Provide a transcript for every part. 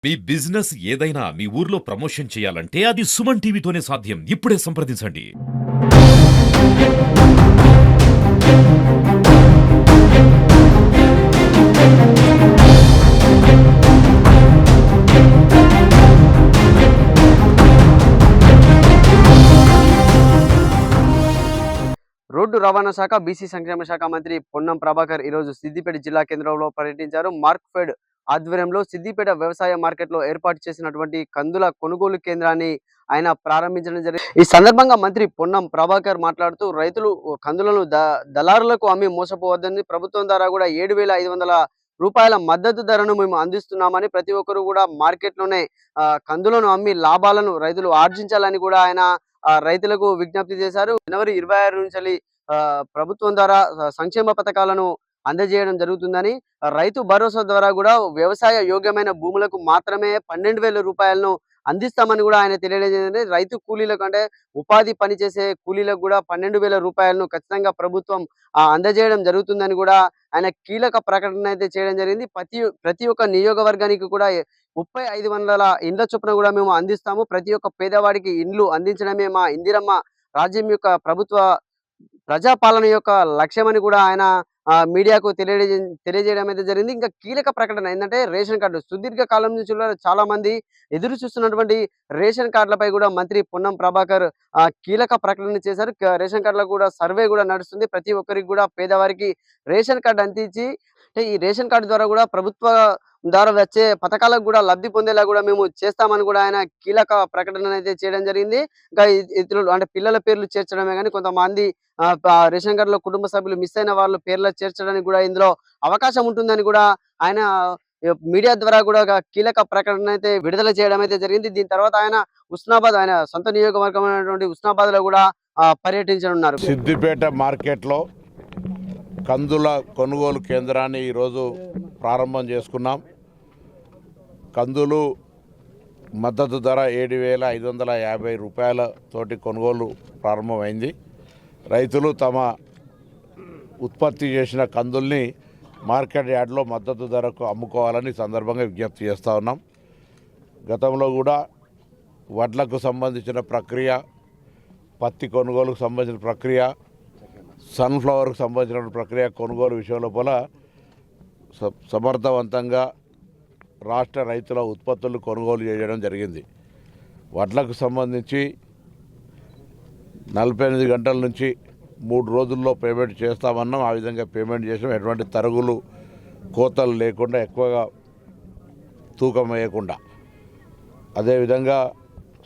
మీ business ఏదైనా మీ ఊర్లో promotion చేయాలంటే అది సుమన్ టీవీతోనే సాధ్యం. ఇప్పుడే సంప్రదించండి. రోడ్డు రవాణా శాఖ, బీసీ సంక్షేమ శాఖ మంత్రి పొన్నం ప్రభాకర్ ఈరోజు సిద్దిపేట జిల్లా కేంద్రంలో పర్యటించారు. మార్క్ఫెడ్ ఆధ్వర్యంలో సిద్దిపేట వ్యవసాయ మార్కెట్లో ఏర్పాటు చేసినటువంటి కందుల కొనుగోలు కేంద్రాన్ని ఆయన ప్రారంభించడం జరిగింది. ఈ సందర్భంగా మంత్రి పొన్నం ప్రభాకర్ మాట్లాడుతూ రైతులు కందులను దళారులకు అమ్మి మోసపోవద్దని, ప్రభుత్వం ద్వారా కూడా 7,500 రూపాయల మద్దతు ధరను మేము అందిస్తున్నామని, ప్రతి ఒక్కరు కూడా మార్కెట్లోనే కందులను అమ్మి లాభాలను రైతులు ఆర్జించాలని కూడా ఆయన రైతులకు విజ్ఞప్తి చేశారు. జనవరి 26 నుంచి ప్రభుత్వం ద్వారా సంక్షేమ పథకాలను అందజేయడం జరుగుతుందని, రైతు భరోసా ద్వారా కూడా వ్యవసాయ యోగ్యమైన భూములకు మాత్రమే 12,000 రూపాయలను అందిస్తామని కూడా ఆయన తెలియజేసింది. రైతు కూలీలకు అంటే ఉపాధి పనిచేసే కూలీలకు కూడా 12,000 రూపాయలను ఖచ్చితంగా ప్రభుత్వం అందజేయడం జరుగుతుందని కూడా ఆయన కీలక ప్రకటన అయితే చేయడం జరిగింది. ప్రతి ఒక్క నియోజకవర్గానికి కూడా 35,000 ఇండ్ల చొప్పున కూడా మేము అందిస్తాము. ప్రతి ఒక్క పేదవాడికి ఇండ్లు అందించడమే మా ఇందిరమ్మ రాజ్యం యొక్క ప్రభుత్వ ప్రజాపాలన యొక్క లక్ష్యమని కూడా ఆయన మీడియాకు తెలియజేయడం అయితే జరిగింది. ఇంకా కీలక ప్రకటన ఏంటంటే, రేషన్ కార్డు సుదీర్ఘ కాలం నుంచి కూడా చాలా మంది ఎదురు చూస్తున్నటువంటి రేషన్ కార్డులపై కూడా మంత్రి పొన్నం ప్రభాకర్ కీలక ప్రకటన చేశారు. రేషన్ కార్డులకు కూడా సర్వే కూడా నడుస్తుంది. ప్రతి ఒక్కరికి కూడా పేదవారికి రేషన్ కార్డు అందించి, అంటే ఈ రేషన్ కార్డు ద్వారా కూడా ప్రభుత్వ ద్వారా వచ్చే పథకాలకు కూడా లబ్ధి పొందేలా కూడా మేము చేస్తామని కూడా ఆయన కీలక ప్రకటన అయితే చేయడం జరిగింది. ఇంకా ఇతరులు అంటే పిల్లల పేర్లు చేర్చడమే కానీ కొంతమంది రేషన్ కార్డులో కుటుంబ సభ్యులు మిస్ అయిన వాళ్ళ పేర్లు చేర్చడానికి కూడా ఇందులో అవకాశం ఉంటుందని కూడా ఆయన మీడియా ద్వారా కూడా ఒక కీలక ప్రకటన అయితే విడుదల చేయడం అయితే జరిగింది. దీని తర్వాత ఆయన ఆయన సొంత నియోజకవర్గమైనటువంటి ఉస్నాబాద్ లో కూడా పర్యటించనున్నారు. సిద్దిపేట మార్కెట్లో కందుల కొనుగోలు కేంద్రాన్ని ఈరోజు ప్రారంభం చేసుకున్నాం. కందులు మద్దతు ధర 7,550 రూపాయలతోటి కొనుగోలు ప్రారంభమైంది. రైతులు తమ ఉత్పత్తి చేసిన కందుల్ని మార్కెట్ యార్డ్లో మద్దతు ధరకు అమ్ముకోవాలని సందర్భంగా విజ్ఞప్తి చేస్తూ ఉన్నాం. గతంలో కూడా వడ్లకు సంబంధించిన ప్రక్రియ, పత్తి కొనుగోలుకు సంబంధించిన ప్రక్రియ, సన్ఫ్లవర్కు సంబంధించిన ప్రక్రియ కొనుగోలు విషయం లోపల సమర్థవంతంగా రాష్ట్ర రైతుల ఉత్పత్తులు కొనుగోలు చేయడం జరిగింది. వడ్లకు సంబంధించి 48 గంటల నుంచి 3 రోజుల్లో పేమెంట్ చేస్తామన్నాం. ఆ విధంగా పేమెంట్ చేసాం. ఎటువంటి తరుగులు కోతలు లేకుండా, ఎక్కువగా తూకం వేయకుండా. అదేవిధంగా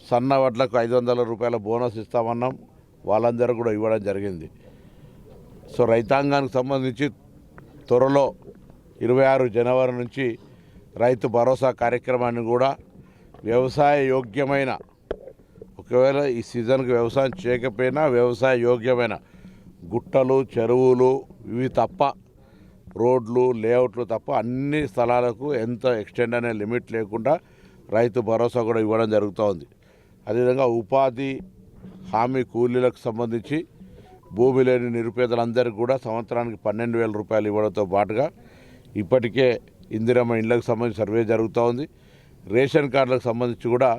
సన్న వడ్లకు 500 రూపాయల బోనస్ ఇస్తామన్నాం. వాళ్ళందరూ కూడా ఇవ్వడం జరిగింది. సో రైతాంగానికి సంబంధించి త్వరలో 26 జనవరి నుంచి రైతు భరోసా కార్యక్రమాన్ని కూడా వ్యవసాయ యోగ్యమైన, ఒకవేళ ఈ సీజన్కి వ్యవసాయం చేయకపోయినా వ్యవసాయ యోగ్యమైన గుట్టలు, చెరువులు ఇవి తప్ప, రోడ్లు, లేఅవుట్లు తప్ప అన్ని స్థలాలకు ఎంత ఎక్స్టెండ్ అనే లిమిట్ లేకుండా రైతు భరోసా కూడా ఇవ్వడం జరుగుతూ ఉంది. అదేవిధంగా ఉపాధి హామీ కూలీలకు సంబంధించి భూమి లేని నిరుపేదలందరికీ కూడా సంవత్సరానికి 12,000 రూపాయలు ఇవ్వడంతో పాటుగా ఇప్పటికే ఇందిరమ్మ ఇండ్లకు సంబంధించి సర్వే జరుగుతూ ఉంది. రేషన్ కార్డులకు సంబంధించి కూడా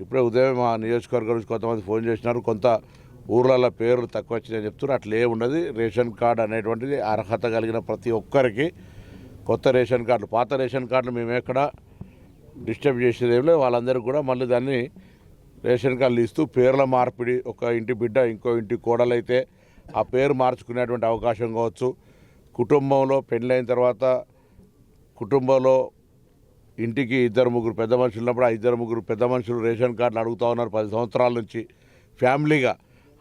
ఇప్పుడే ఉదయం మా నియోజకవర్గం నుంచి కొంతమంది ఫోన్ చేసినారు. కొంత ఊర్లలో పేర్లు తక్కువ వచ్చినాయని చెప్తున్నారు. అట్లే ఉండదు. రేషన్ కార్డు అనేటువంటిది అర్హత కలిగిన ప్రతి ఒక్కరికి కొత్త రేషన్ కార్డులు, పాత రేషన్ కార్డులు మేము ఎక్కడ డిస్టర్బ్ చేసేది ఏం లేదు. వాళ్ళందరికీ కూడా మళ్ళీ దాన్ని రేషన్ కార్డులు ఇస్తూ పేర్ల మార్పిడి, ఒక ఇంటి బిడ్డ ఇంకో ఇంటి కోడలైతే ఆ పేరు మార్చుకునేటువంటి అవకాశం కావచ్చు. కుటుంబంలో పెళ్ళైన తర్వాత కుటుంబంలో ఇంటికి 2-3 పెద్ద మనుషులు ఉన్నప్పుడు ఆ 2-3 పెద్ద మనుషులు రేషన్ కార్డులు అడుగుతూ ఉన్నారు 10 సంవత్సరాల నుంచి ఫ్యామిలీగా.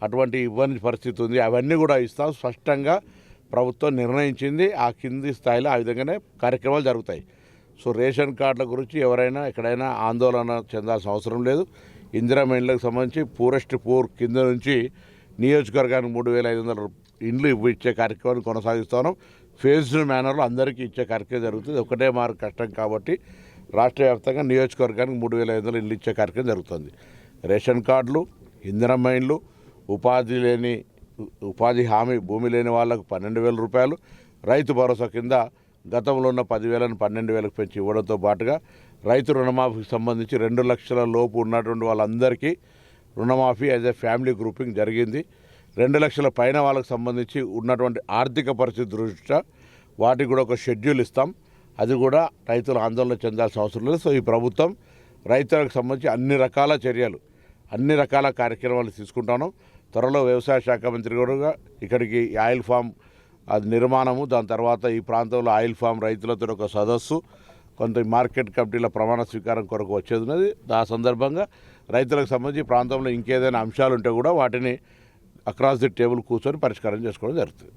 అటువంటి ఇబ్బంది పరిస్థితి ఉంది. అవన్నీ కూడా ఇస్తాం. స్పష్టంగా ప్రభుత్వం నిర్ణయించింది. ఆ కింది స్థాయిలో ఆ విధంగానే కార్యక్రమాలు జరుగుతాయి. సో రేషన్ కార్డుల గురించి ఎవరైనా ఎక్కడైనా ఆందోళన చెందాల్సిన అవసరం లేదు. ఇందిరమ్మ ఇండ్లకు సంబంధించి పూరెస్ట్ పూర్ కింద నుంచి నియోజకవర్గానికి 3,500 ఇండ్లు ఇచ్చే కార్యక్రమాన్ని కొనసాగిస్తున్నాం. ఫేజ్డ్ మేనర్లో అందరికీ ఇచ్చే కార్యక్రమం జరుగుతుంది. ఒకటే మార్కు కష్టం కాబట్టి రాష్ట్ర వ్యాప్తంగా నియోజకవర్గానికి 3,500 ఇండ్లు ఇచ్చే కార్యక్రమం జరుగుతుంది. రేషన్ కార్డులు, ఇందిరమ్మ ఇండ్లు, ఉపాధి హామీ భూమి లేని వాళ్ళకు 12,000 రూపాయలు, రైతు భరోసా కింద గతంలో ఉన్న 10,000ను 12,000కు పెంచి ఇవ్వడంతో పాటుగా రైతు రుణమాఫీకి సంబంధించి 2 లక్షల లోపు ఉన్నటువంటి వాళ్ళందరికీ రుణమాఫీ యాజ్ ఏ ఫ్యామిలీ గ్రూపింగ్ జరిగింది. 2 లక్షల పైన వాళ్ళకి సంబంధించి ఉన్నటువంటి ఆర్థిక పరిస్థితి దృష్ట్యా వాటికి కూడా ఒక షెడ్యూల్ ఇస్తాం. అది కూడా రైతులు ఆందోళన చెందాల్సిన అవసరం లేదు. సో ఈ ప్రభుత్వం రైతులకు సంబంధించి అన్ని రకాల చర్యలు, అన్ని రకాల కార్యక్రమాలు తీసుకుంటాను. త్వరలో వ్యవసాయ శాఖ మంత్రి కూడా ఇక్కడికి ఆయిల్ ఫామ్ అది నిర్మాణము, దాని తర్వాత ఈ ప్రాంతంలో ఆయిల్ ఫామ్ రైతులతో ఒక సదస్సు, కొంత మార్కెట్ కమిటీల ప్రమాణ స్వీకారం కొరకు వచ్చేది ఉన్నది. ఆ సందర్భంగా రైతులకు సంబంధించి ప్రాంతంలో ఇంకేదైనా అంశాలు ఉంటే కూడా వాటిని అక్రాస్ ది టేబుల్ కూర్చొని పరిష్కారం చేసుకోవడం జరుగుతుంది.